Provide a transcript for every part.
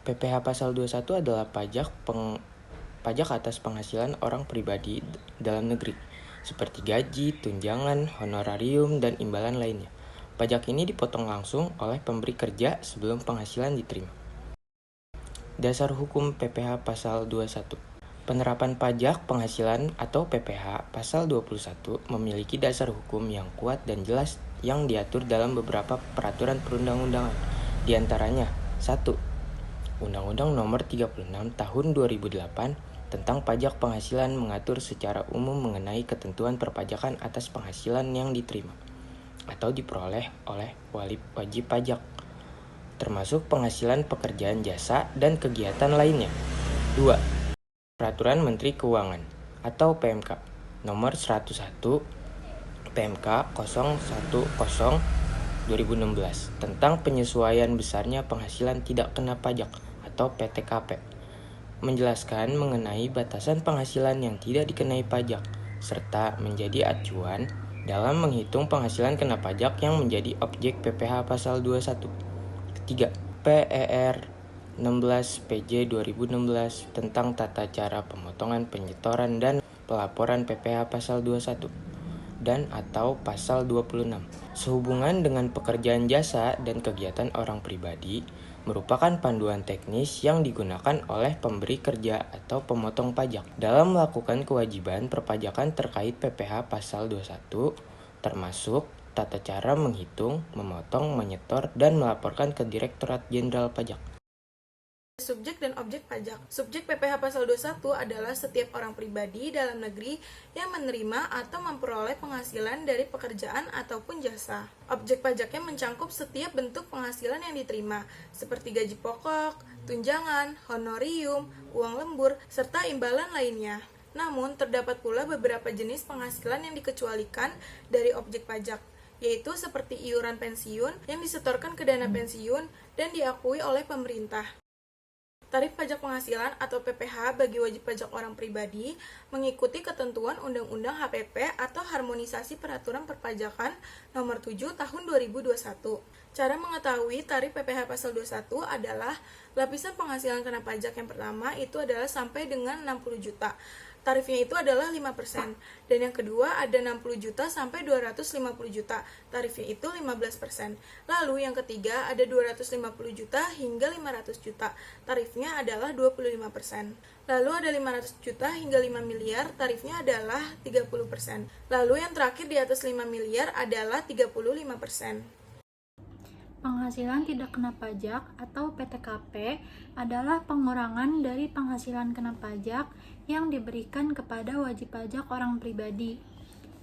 PPh Pasal 21 adalah pajak atas penghasilan orang pribadi dalam negeri, seperti gaji, tunjangan, honorarium, dan imbalan lainnya. Pajak ini dipotong langsung oleh pemberi kerja sebelum penghasilan diterima. Dasar hukum PPh Pasal 21. Penerapan pajak penghasilan atau PPh Pasal 21 memiliki dasar hukum yang kuat dan jelas yang diatur dalam beberapa peraturan perundang-undangan. Di antaranya, 1. Undang-Undang Nomor 36 Tahun 2008 tentang pajak penghasilan mengatur secara umum mengenai ketentuan perpajakan atas penghasilan yang diterima atau diperoleh oleh wajib pajak, termasuk penghasilan pekerjaan jasa dan kegiatan lainnya. 2. Peraturan Menteri Keuangan atau PMK Nomor 101 PMK 010/2016 tentang penyesuaian besarnya penghasilan tidak kena pajak atau PTKP, menjelaskan mengenai batasan penghasilan yang tidak dikenai pajak serta menjadi acuan dalam menghitung penghasilan kena pajak yang menjadi objek PPh Pasal 21. Ketiga, PER 16 PJ 2016 tentang tata cara pemotongan penyetoran dan pelaporan PPh Pasal 21 dan atau Pasal 26. Sehubungan dengan pekerjaan jasa dan kegiatan orang pribadi merupakan panduan teknis yang digunakan oleh pemberi kerja atau pemotong pajak dalam melakukan kewajiban perpajakan terkait PPh Pasal 21, termasuk tata cara menghitung, memotong, menyetor, dan melaporkan ke Direktorat Jenderal Pajak. Subjek dan objek pajak. Subjek PPh Pasal 21 adalah setiap orang pribadi dalam negeri yang menerima atau memperoleh penghasilan dari pekerjaan ataupun jasa. Objek pajaknya mencangkup setiap bentuk penghasilan yang diterima, seperti gaji pokok, tunjangan, honorium, uang lembur, serta imbalan lainnya. Namun, terdapat pula beberapa jenis penghasilan yang dikecualikan dari objek pajak, yaitu seperti iuran pensiun yang disetorkan ke dana pensiun dan diakui oleh pemerintah. Tarif pajak penghasilan atau PPh bagi wajib pajak orang pribadi mengikuti ketentuan Undang-Undang HPP atau Harmonisasi Peraturan Perpajakan Nomor 7 Tahun 2021. Cara mengetahui tarif PPh Pasal 21 adalah lapisan penghasilan kena pajak yang pertama itu adalah sampai dengan 60 juta. Tarifnya itu adalah 5%. Dan yang kedua ada 60 juta sampai 250 juta. Tarifnya itu 15%. Lalu yang ketiga ada 250 juta hingga 500 juta. Tarifnya adalah 25%. Lalu ada 500 juta hingga 5 miliar, tarifnya adalah 30%. Lalu yang terakhir di atas 5 miliar adalah 35%. Penghasilan tidak kena pajak atau PTKP adalah pengurangan dari penghasilan kena pajak yang diberikan kepada wajib pajak orang pribadi.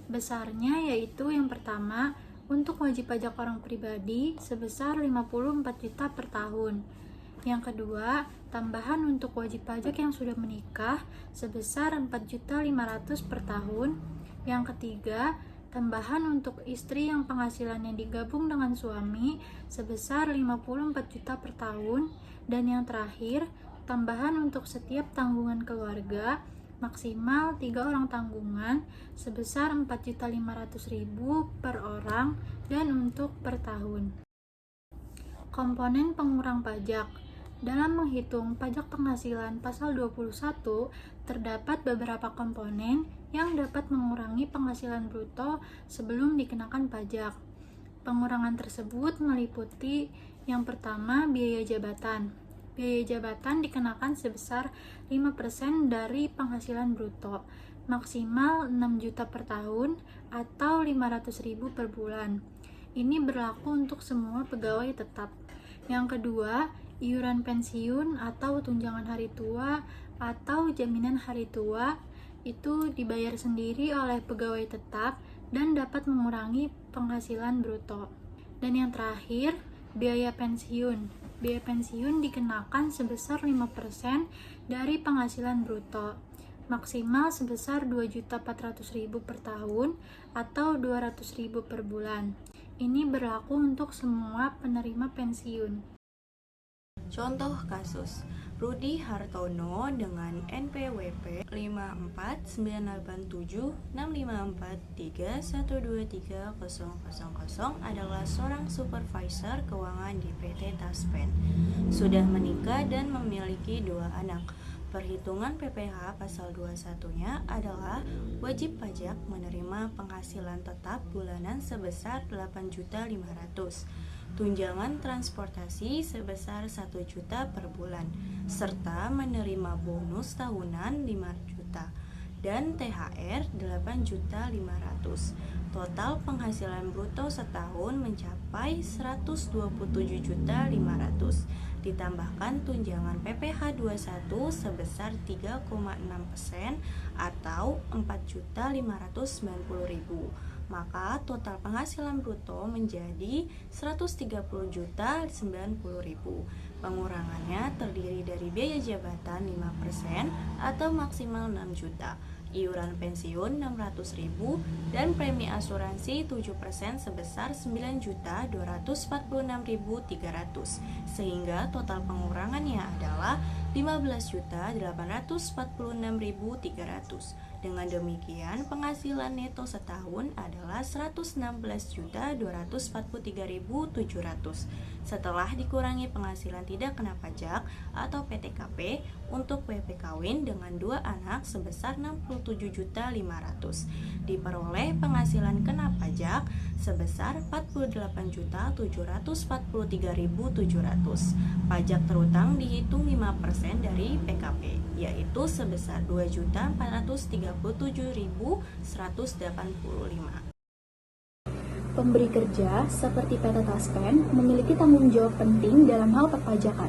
Besarnya yaitu yang pertama, untuk wajib pajak orang pribadi sebesar 54 juta per tahun. Yang kedua, tambahan untuk wajib pajak yang sudah menikah sebesar 4.500.000 per tahun. Yang ketiga, tambahan untuk istri yang penghasilannya digabung dengan suami sebesar 54 juta per tahun. Dan yang terakhir, tambahan untuk setiap tanggungan keluarga maksimal 3 orang tanggungan sebesar 4.500.000 per orang dan untuk per tahun. Komponen pengurang pajak. Dalam menghitung pajak penghasilan Pasal 21, terdapat beberapa komponen yang dapat mengurangi penghasilan bruto sebelum dikenakan pajak. Pengurangan tersebut meliputi yang pertama, biaya jabatan. Biaya jabatan dikenakan sebesar 5% dari penghasilan bruto, maksimal 6 juta per tahun atau 500.000 per bulan. Ini berlaku untuk semua pegawai tetap. Yang kedua, iuran pensiun atau tunjangan hari tua atau jaminan hari tua itu dibayar sendiri oleh pegawai tetap dan dapat mengurangi penghasilan bruto. Dan yang terakhir, biaya pensiun. Biaya pensiun dikenakan sebesar 5% dari penghasilan bruto, maksimal sebesar 2.400.000 per tahun atau 200.000 per bulan. Ini berlaku untuk semua penerima pensiun. Contoh kasus, Rudi Hartono dengan NPWP 549565431230000 adalah seorang supervisor keuangan di PT Taspen. Sudah menikah dan memiliki 2 anak. Perhitungan PPh pasal 21-nya adalah wajib pajak menerima penghasilan tetap bulanan sebesar 8.500.000, tunjangan transportasi sebesar 1 juta per bulan, serta menerima bonus tahunan 5 juta dan THR 8.500.000. Total penghasilan bruto setahun mencapai 127.500.000. Ditambahkan tunjangan PPh 21 sebesar 3,6% atau 4.590.000. Maka total penghasilan bruto menjadi 130.090.000. Pengurangannya terdiri dari biaya jabatan 5% atau maksimal 6 juta, iuran pensiun 600.000 dan premi asuransi 7% sebesar 9.246.300, sehingga total pengurangannya adalah 15.846.300. Dengan demikian, penghasilan neto setahun adalah 116.243.700 setelah dikurangi penghasilan tidak kena pajak atau PTKP untuk WP kawin dengan 2 anak sebesar 67.500. Diperoleh penghasilan kena pajak sebesar 48.743.700. Pajak terutang dihitung 5% dari PKP, yaitu sebesar 2.437.185. Pemberi kerja seperti PT Taspen memiliki tanggung jawab penting dalam hal perpajakan,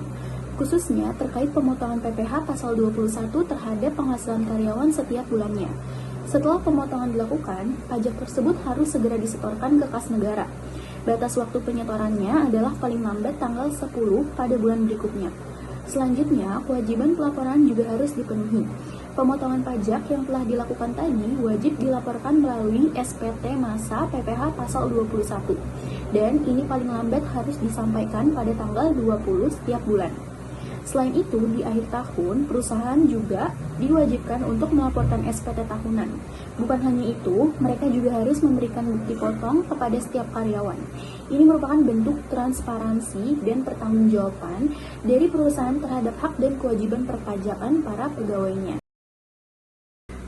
khususnya terkait pemotongan PPh pasal 21 terhadap penghasilan karyawan setiap bulannya. Setelah pemotongan dilakukan, pajak tersebut harus segera disetorkan ke kas negara. Batas waktu penyetorannya adalah paling lambat tanggal 10 pada bulan berikutnya. Selanjutnya, kewajiban pelaporan juga harus dipenuhi. Pemotongan pajak yang telah dilakukan tadi wajib dilaporkan melalui SPT Masa PPh pasal 21, dan ini paling lambat harus disampaikan pada tanggal 20 setiap bulan. Selain itu, di akhir tahun, perusahaan juga diwajibkan untuk melaporkan SPT tahunan. Bukan hanya itu, mereka juga harus memberikan bukti potong kepada setiap karyawan. Ini merupakan bentuk transparansi dan pertanggungjawaban dari perusahaan terhadap hak dan kewajiban perpajakan para pegawainya.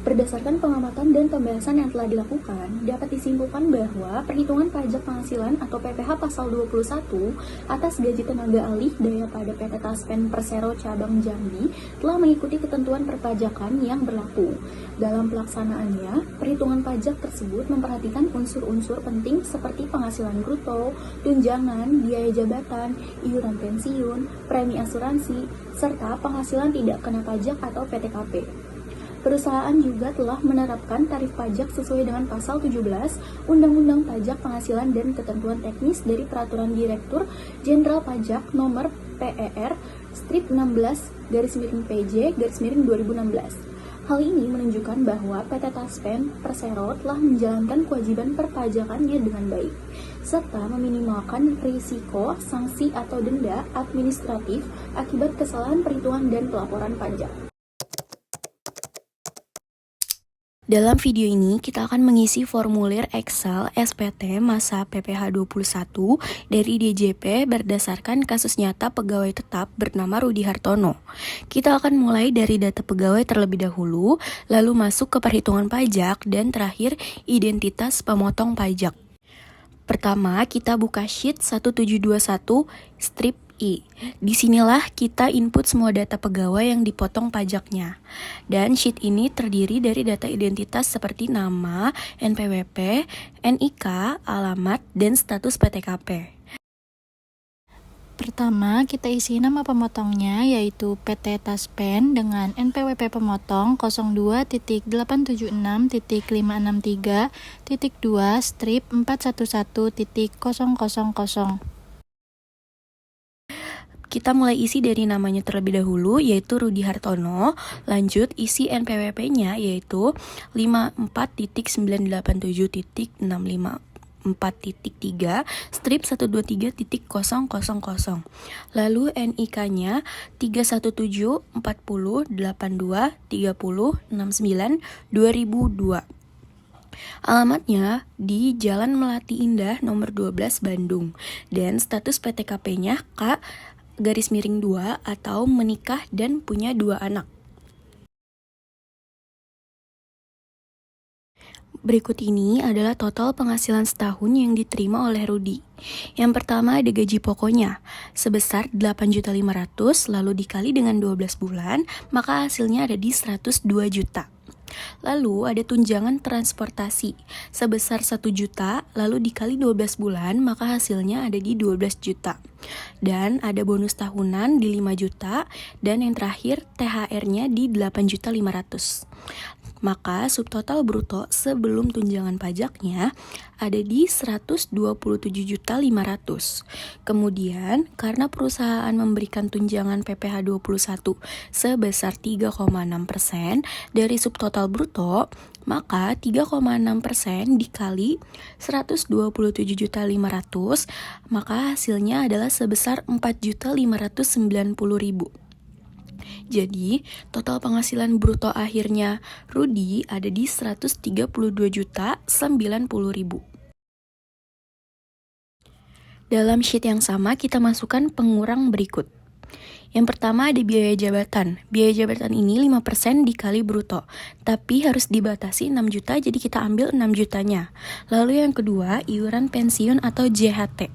Berdasarkan pengamatan dan pembahasan yang telah dilakukan, dapat disimpulkan bahwa perhitungan pajak penghasilan atau PPh pasal 21 atas gaji tenaga alih daya pada PT Taspen Persero Cabang Jambi telah mengikuti ketentuan perpajakan yang berlaku. Dalam pelaksanaannya, perhitungan pajak tersebut memperhatikan unsur-unsur penting seperti penghasilan bruto, tunjangan, biaya jabatan, iuran pensiun, premi asuransi, serta penghasilan tidak kena pajak atau PTKP. Perusahaan juga telah menerapkan tarif pajak sesuai dengan pasal 17 Undang-Undang Pajak Penghasilan dan Ketentuan Teknis dari Peraturan Direktur Jenderal Pajak Nomor PER/16-PJ/2016. Hal ini menunjukkan bahwa PT Taspen Persero telah menjalankan kewajiban perpajakannya dengan baik, serta meminimalkan risiko sanksi atau denda administratif akibat kesalahan perhitungan dan pelaporan pajak. Dalam video ini, kita akan mengisi formulir Excel SPT masa PPh 21 dari DJP berdasarkan kasus nyata pegawai tetap bernama Rudi Hartono. Kita akan mulai dari data pegawai terlebih dahulu, lalu masuk ke perhitungan pajak, dan terakhir identitas pemotong pajak. Pertama, kita buka sheet 1721 strip I. Disinilah kita input semua data pegawai yang dipotong pajaknya. Dan sheet ini terdiri dari data identitas seperti nama, NPWP, NIK, alamat, dan status PTKP. Pertama, kita isi nama pemotongnya yaitu PT Taspen dengan NPWP pemotong 02.876.563.2 strip 411.000. Kita mulai isi dari namanya terlebih dahulu, yaitu Rudi Hartono. Lanjut isi NPWP-nya, yaitu 54.987.654. 4.3 strip 123.000. Lalu NIK-nya 317 40 82 30 69 2002. Alamatnya di Jalan Melati Indah nomor 12 Bandung. Dan status PTKP-nya K_2 atau menikah dan punya 2 anak. Berikut ini adalah total penghasilan setahun yang diterima oleh Rudi. Yang pertama ada gaji pokoknya sebesar 8.500.000 lalu dikali dengan 12 bulan, maka hasilnya ada di 102 juta. Lalu ada tunjangan transportasi sebesar 1 juta lalu dikali 12 bulan, maka hasilnya ada di 12 juta. Dan ada bonus tahunan di 5 juta dan yang terakhir THR-nya di 8.500.000. Maka subtotal bruto sebelum tunjangan pajaknya ada di 127.500.000. Kemudian karena perusahaan memberikan tunjangan PPh 21 sebesar 3,6% dari subtotal bruto, maka 3,6% dikali 127.500.000, maka hasilnya adalah sebesar 4.590.000. Jadi, total penghasilan bruto akhirnya Rudi ada di 132.090.000. Dalam sheet yang sama, kita masukkan pengurang berikut. Yang pertama ada biaya jabatan. Biaya jabatan ini 5% dikali bruto, tapi harus dibatasi 6 juta, jadi kita ambil 6 jutanya. Lalu yang kedua, iuran pensiun atau JHT.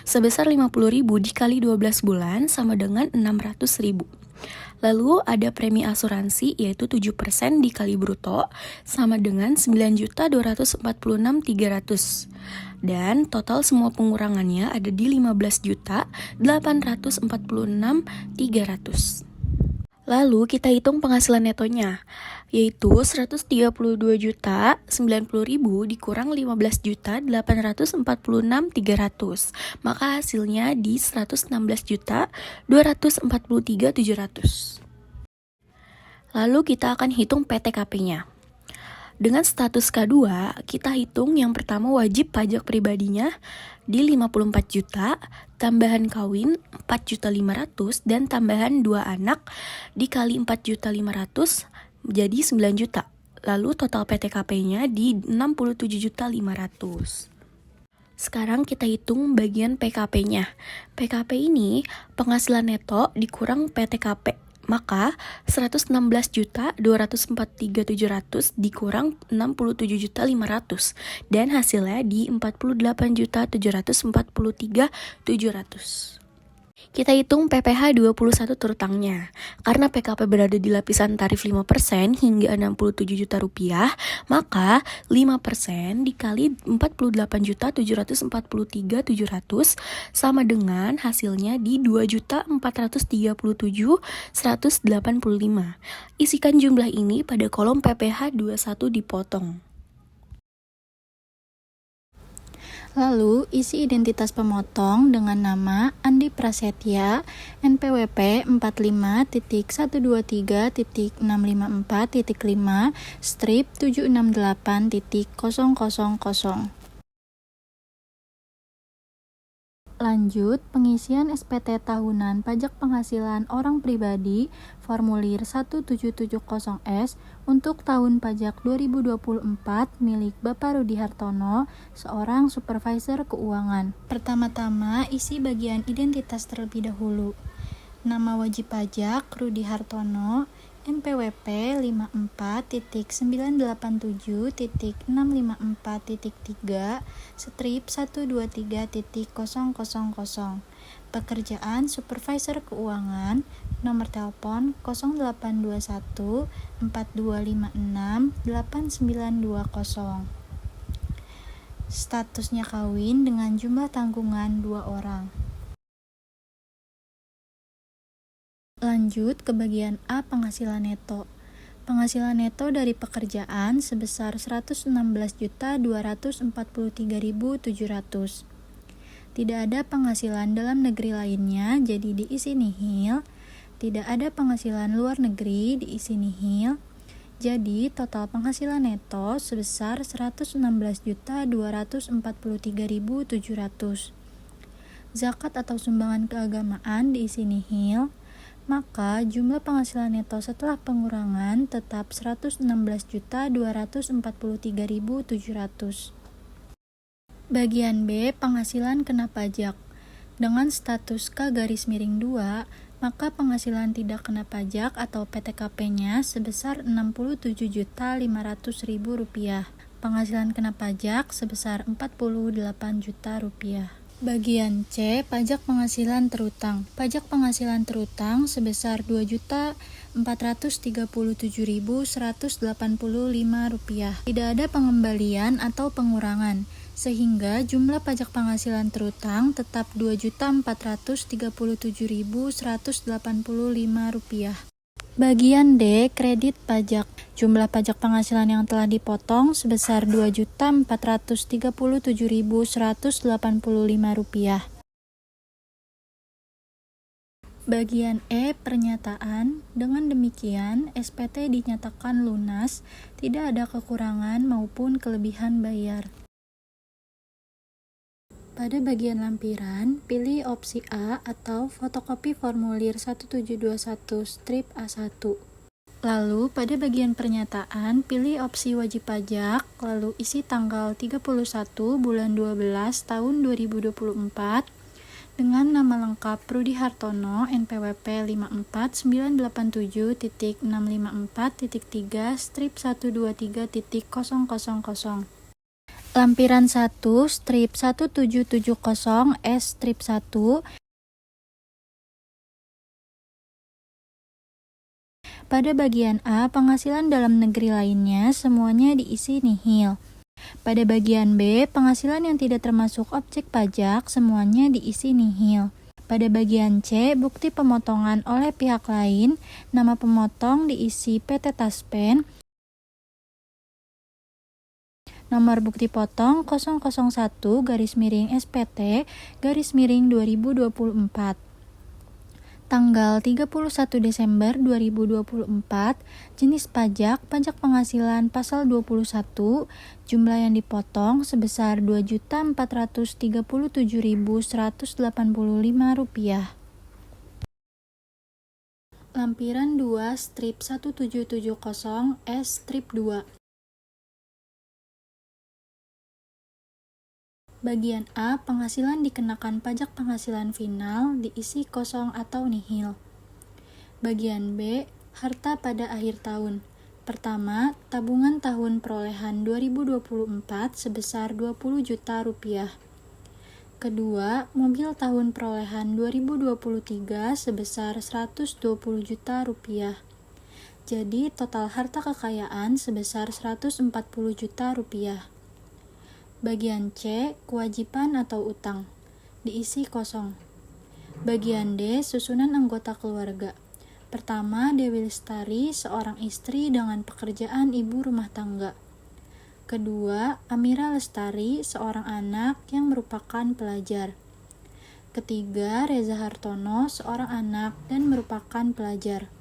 Sebesar 50.000 dikali 12 bulan sama dengan 600.000. Lalu ada premi asuransi yaitu 7% dikali bruto sama dengan 9.246.300. Dan total semua pengurangannya ada di 15.846.300. Lalu kita hitung penghasilan netonya, yaitu 132.090.000 dikurang 15.846.300, maka hasilnya di 116.243.700. Lalu kita akan hitung PTKP-nya. Dengan status K2, kita hitung yang pertama wajib pajak pribadinya di 54 juta, tambahan kawin 4.500.000 dan tambahan 2 anak dikali 4.500.000 jadi 9 juta. Lalu total PTKP-nya di 67.500.000. Sekarang kita hitung bagian PKP-nya. PKP ini penghasilan neto dikurang PTKP. Maka 116.243.700 dikurang 67.500 dan hasilnya di 48.743.700. Kita hitung PPh 21 turutangnya. Karena PKP berada di lapisan tarif 5% hingga 67 juta rupiah, maka 5% dikali 48.743.700 sama dengan hasilnya di 2.437.185. Isikan jumlah ini pada kolom PPh 21 dipotong. Lalu, isi identitas pemotong dengan nama Andi Prasetya, NPWP 45.123.654.5, strip 768.000. Lanjut, pengisian SPT tahunan pajak penghasilan orang pribadi formulir 1770S untuk tahun pajak 2024 milik Bapak Rudi Hartono, seorang supervisor keuangan. Pertama-tama, isi bagian identitas terlebih dahulu. Nama wajib pajak Rudi Hartono, NPWP 54.687.654.3, strip 123.000. Pekerjaan supervisor keuangan, nomor telepon 0821 4256 8920. Statusnya kawin dengan jumlah tanggungan 2 orang. Lanjut ke bagian A, penghasilan neto. Penghasilan neto dari pekerjaan sebesar 116.243.700. Tidak ada penghasilan dalam negeri lainnya, jadi diisi nihil. Tidak ada penghasilan luar negeri, diisi nihil. Jadi, total penghasilan neto sebesar 116.243.700. Zakat atau sumbangan keagamaan diisi nihil, maka jumlah penghasilan neto setelah pengurangan tetap 116.243.700. Bagian B, penghasilan kena pajak. Dengan status K-2, maka penghasilan tidak kena pajak atau PTKP-nya sebesar Rp67.500.000. Penghasilan kena pajak sebesar Rp48 juta. Bagian C, pajak penghasilan terutang. Pajak penghasilan terutang sebesar Rp2.437.185. Tidak ada pengembalian atau pengurangan, sehingga jumlah pajak penghasilan terutang tetap Rp2.437.185. Bagian D, kredit pajak. Jumlah pajak penghasilan yang telah dipotong sebesar Rp2.437.185. Bagian E, pernyataan. Dengan demikian, SPT dinyatakan lunas, tidak ada kekurangan maupun kelebihan bayar. Pada bagian lampiran, pilih opsi A atau fotokopi formulir 1721 strip A1. Lalu, pada bagian pernyataan, pilih opsi wajib pajak, lalu isi tanggal 31 bulan 12 tahun 2024 dengan nama lengkap Rudi Hartono, NPWP 54987.654.3 strip 123.000. Lampiran 1, strip 1770 S strip 1. Pada bagian A, penghasilan dalam negeri lainnya semuanya diisi nihil. Pada bagian B, penghasilan yang tidak termasuk objek pajak semuanya diisi nihil. Pada bagian C, bukti pemotongan oleh pihak lain, nama pemotong diisi PT Taspen, nomor bukti potong 001-SPT-2024. Tanggal 31 Desember 2024, jenis pajak penghasilan pasal 21, jumlah yang dipotong sebesar Rp2.437.185. Lampiran 2, strip 1770 S strip 2. Bagian A, penghasilan dikenakan pajak penghasilan final diisi kosong atau nihil. Bagian B, harta pada akhir tahun. Pertama, tabungan tahun perolehan 2024 sebesar Rp20 juta. Kedua, mobil tahun perolehan 2023 sebesar Rp120 juta. Jadi, total harta kekayaan sebesar Rp140 juta. Bagian C, kewajiban atau utang, diisi kosong. Bagian D, susunan anggota keluarga. Pertama, Dewi Lestari, seorang istri dengan pekerjaan ibu rumah tangga. Kedua, Amira Lestari, seorang anak yang merupakan pelajar. Ketiga, Reza Hartono, seorang anak dan merupakan pelajar.